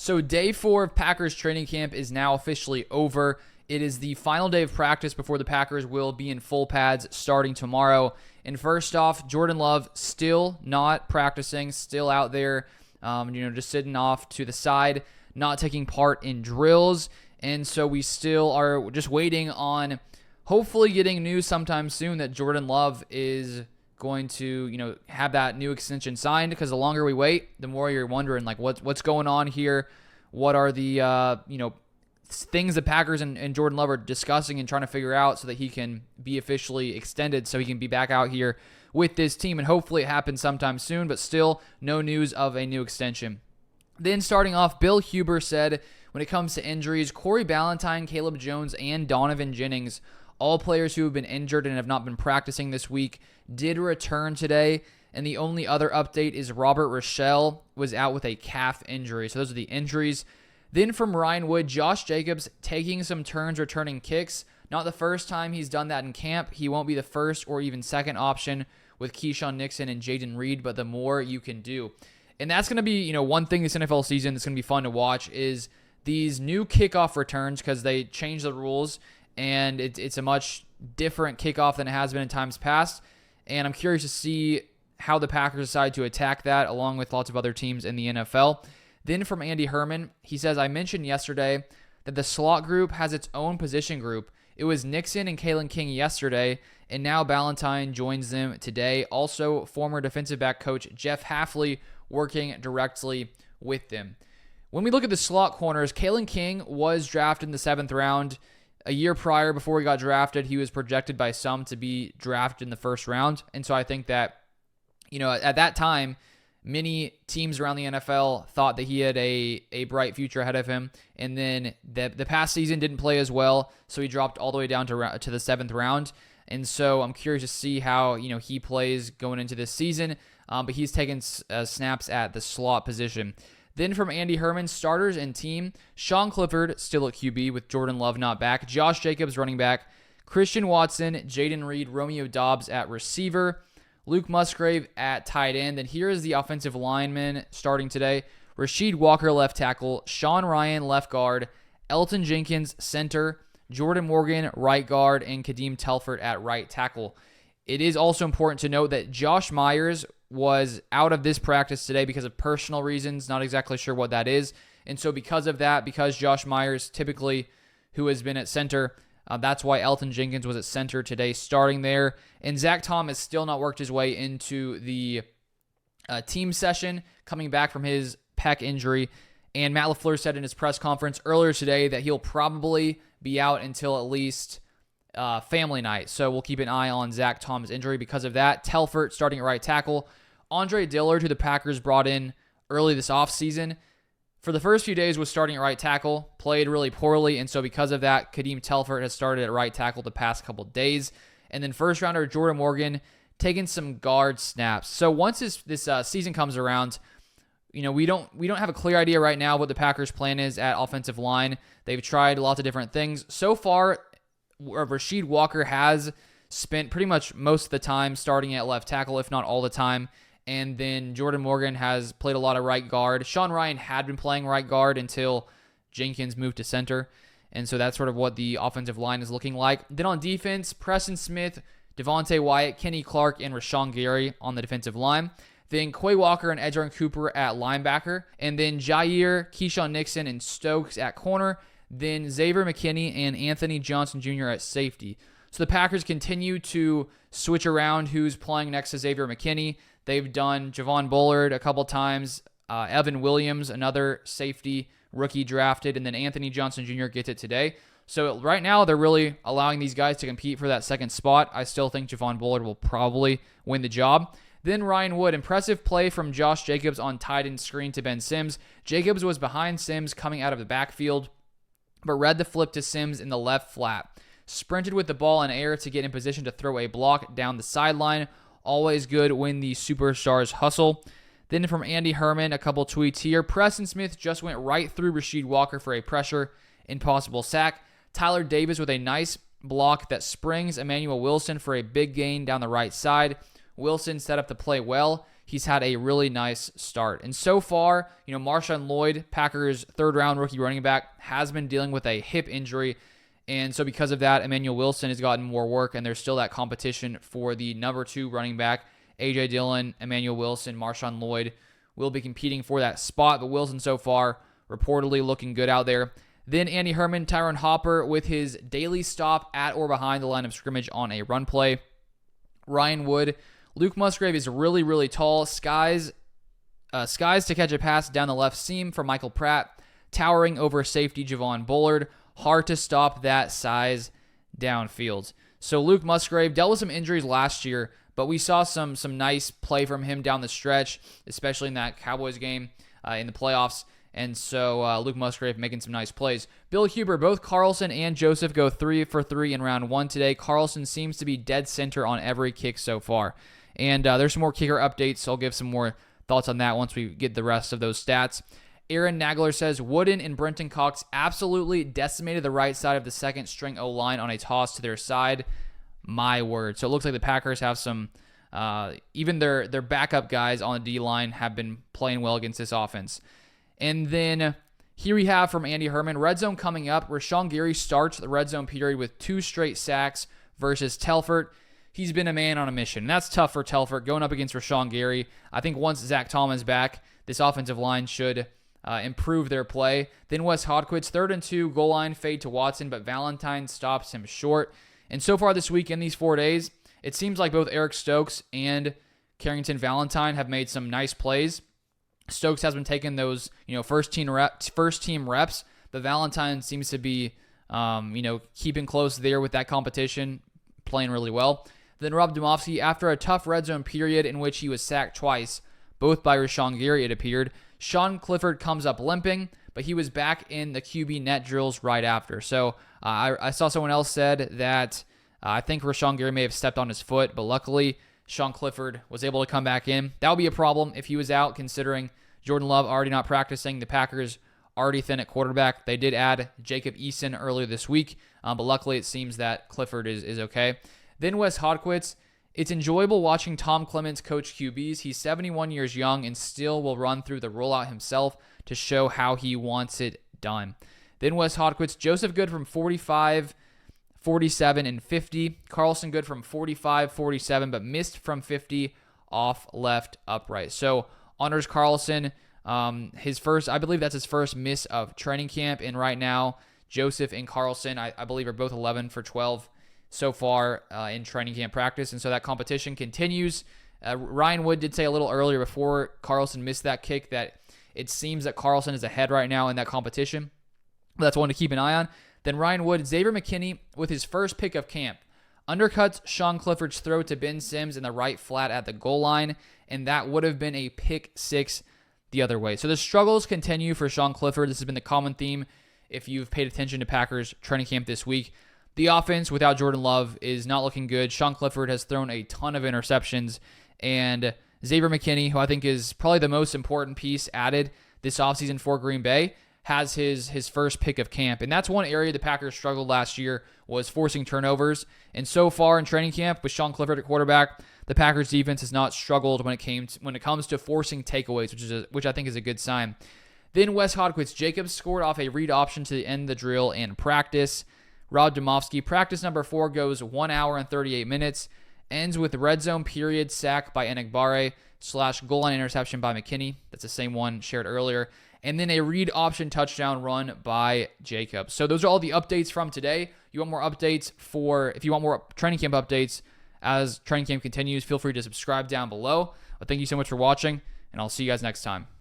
So day 4 of Packers training camp is now officially over. It is the final day of practice before the Packers will be in full pads starting tomorrow. And first off, Jordan Love still not practicing, still out there, just sitting off to the side, not taking part in drills. And so we still are just waiting on hopefully getting news sometime soon that Jordan Love is going to, have that new extension signed, because the longer we wait, the more you're wondering, like, what's going on here? What are the, things the Packers and Jordan Love are discussing and trying to figure out so that he can be officially extended, so he can be back out here with this team. And hopefully it happens sometime soon, but still no news of a new extension. Then starting off, Bill Huber said when it comes to injuries, Corey Ballantyne, Caleb Jones, and Donovan Jennings, all players who have been injured and have not been practicing this week, did return today. And the only other update is Robert Rochelle was out with a calf injury. So those are the injuries. Then from Ryan Wood, Josh Jacobs taking some turns returning kicks. Not the first time he's done that in camp. He won't be the first or even second option with Keyshawn Nixon and Jaden Reed, but the more you can do. And that's going to be, one thing this NFL season that's going to be fun to watch is these new kickoff returns, because they changed the rules, and it's a much different kickoff than it has been in times past. And I'm curious to see how the Packers decide to attack that, along with lots of other teams in the NFL. Then from Andy Herman, he says, I mentioned yesterday that the slot group has its own position group. It was Nixon and Kalen King yesterday, and now Ballantyne joins them today. Also, former defensive back coach Jeff Hafley working directly with them. When we look at the slot corners, Kalen King was drafted in the 7th round. A year prior, before he got drafted, he was projected by some to be drafted in the 1st round. And so I think that, at that time, many teams around the NFL thought that he had a bright future ahead of him. And then the past season didn't play as well, so he dropped all the way down to the 7th round. And so I'm curious to see how he plays going into this season. But he's taken snaps at the slot position. Then from Andy Herman, starters and team, Sean Clifford still at QB with Jordan Love not back. Josh Jacobs running back. Christian Watson, Jaden Reed, Romeo Doubs at receiver. Luke Musgrave at tight end. And here is the offensive lineman starting today. Rasheed Walker left tackle. Sean Ryan left guard. Elton Jenkins center. Jordan Morgan right guard. And Kadeem Telford at right tackle. It is also important to note that Josh Myers was out of this practice today because of personal reasons. Not exactly sure what that is. And so because of that, because Josh Myers typically, who has been at center, that's why Elton Jenkins was at center today starting there. And Zach Tom has still not worked his way into the team session, coming back from his pec injury. And Matt LaFleur said in his press conference earlier today that he'll probably be out until at least family night. So we'll keep an eye on Zach Tom's injury because of that. Telford starting at right tackle. Andre Dillard, who the Packers brought in early this offseason, for the first few days was starting at right tackle, played really poorly, and so because of that, Kadeem Telford has started at right tackle the past couple days. And then first rounder Jordan Morgan taking some guard snaps. So once this season comes around, we don't have a clear idea right now what the Packers' plan is at offensive line. They've tried lots of different things. So far, Rasheed Walker has spent pretty much most of the time starting at left tackle, if not all the time. And then Jordan Morgan has played a lot of right guard. Sean Ryan had been playing right guard until Jenkins moved to center. And so that's sort of what the offensive line is looking like. Then on defense, Preston Smith, Devontae Wyatt, Kenny Clark, and Rashawn Gary on the defensive line. Then Quay Walker and Edgerrin Cooper at linebacker. And then Jair, Keyshawn Nixon, and Stokes at corner. Then Xavier McKinney and Anthony Johnson Jr. at safety. So the Packers continue to switch around who's playing next to Xavier McKinney. They've done Javon Bullard a couple times, Evan Williams, another safety rookie drafted, and then Anthony Johnson Jr. gets it today. So right now they're really allowing these guys to compete for that second spot. I still think Javon Bullard will probably win the job. Then Ryan Wood, impressive play from Josh Jacobs on tight end screen to Ben Sims. Jacobs was behind Sims coming out of the backfield, but read the flip to Sims in the left flat. Sprinted with the ball in air to get in position to throw a block down the sideline. Always good when the superstars hustle. Then from Andy Herman, a couple tweets here. Preston Smith just went right through Rasheed Walker for a pressure and possible sack. Tyler Davis with a nice block that springs Emmanuel Wilson for a big gain down the right side. Wilson set up the play well. he's had a really nice start. And so far, Marshawn Lloyd, Packers' third-round rookie running back, has been dealing with a hip injury. And so because of that, Emmanuel Wilson has gotten more work, and there's still that competition for the number 2 running back. A.J. Dillon, Emmanuel Wilson, Marshawn Lloyd will be competing for that spot, but Wilson so far reportedly looking good out there. Then Andy Herman, Tyron Hopper with his daily stop at or behind the line of scrimmage on a run play. Ryan Wood. Luke Musgrave is really, really tall. Skies to catch a pass down the left seam for Michael Pratt. Towering over safety Javon Bullard. Hard to stop that size downfield. So Luke Musgrave dealt with some injuries last year, but we saw some nice play from him down the stretch, especially in that Cowboys game in the playoffs. And so Luke Musgrave making some nice plays. Bill Huber, both Carlson and Joseph go 3 for 3 in round 1 today. Carlson seems to be dead center on every kick so far. And there's some more kicker updates, so I'll give some more thoughts on that once we get the rest of those stats. Aaron Nagler says, Wooden and Brenton Cox absolutely decimated the right side of the second string O-line on a toss to their side. My word. So it looks like the Packers have some, even their backup guys on the D-line have been playing well against this offense. And then here we have from Andy Herman, red zone coming up. Rashawn Gary starts the red zone period with 2 straight sacks versus Telfort. He's been a man on a mission. And that's tough for Telfort going up against Rashawn Gary. I think once Zach Tallman's back, this offensive line should improve their play. Then Wes Hodquist, 3rd and 2, goal line fade to Watson, but Valentine stops him short. And so far this week in these 4 days, it seems like both Eric Stokes and Carrington Valentine have made some nice plays. Stokes has been taking those, first team reps, but Valentine seems to be, keeping close there with that competition, playing really well. Then Rob Domofsky, after a tough red zone period in which he was sacked twice, both by Rashawn Gary, it appeared, Sean Clifford comes up limping, but he was back in the QB net drills right after. So I saw someone else said that I think Rashawn Gary may have stepped on his foot, but luckily Sean Clifford was able to come back in. That would be a problem if he was out, considering Jordan Love already not practicing. The Packers already thin at quarterback. They did add Jacob Eason earlier this week, but luckily it seems that Clifford is okay. Then Wes Hodquist. It's enjoyable watching Tom Clements coach QBs. He's 71 years young and still will run through the rollout himself to show how he wants it done. Then Wes Hodquist. Joseph Good from 45, 47, and 50. Carlson Good from 45, 47, but missed from 50 off left upright. So honors Carlson. His first, I believe that's his first miss of training camp. And right now, Joseph and Carlson, I believe, are both 11 for 12 so far in training camp practice. And so that competition continues. Ryan Wood did say a little earlier before Carlson missed that kick that it seems that Carlson is ahead right now in that competition. That's one to keep an eye on. Then Ryan Wood, Xavier McKinney with his first pick of camp. Undercuts Sean Clifford's throw to Ben Sims in the right flat at the goal line, and that would have been a pick 6 the other way. So the struggles continue for Sean Clifford. This has been the common theme if you've paid attention to Packers training camp this week. The offense without Jordan Love is not looking good. Sean Clifford has thrown a ton of interceptions, and Xavier McKinney, who I think is probably the most important piece added this offseason for Green Bay, has his first pick of camp. And that's one area the Packers struggled last year, was forcing turnovers. And so far in training camp with Sean Clifford at quarterback, the Packers defense has not struggled when it comes to forcing takeaways, which I think is a good sign. Then Wes Hodquist. Jacobs scored off a read option to end the drill in practice. Rob Domofsky, practice number 4 goes 1 hour and 38 minutes. Ends with red zone period sack by Enagbare / goal line interception by McKinney. That's the same one shared earlier. And then a read option touchdown run by Jacobs. So those are all the updates from today. You want more updates if you want more training camp updates as training camp continues, feel free to subscribe down below. But thank you so much for watching, and I'll see you guys next time.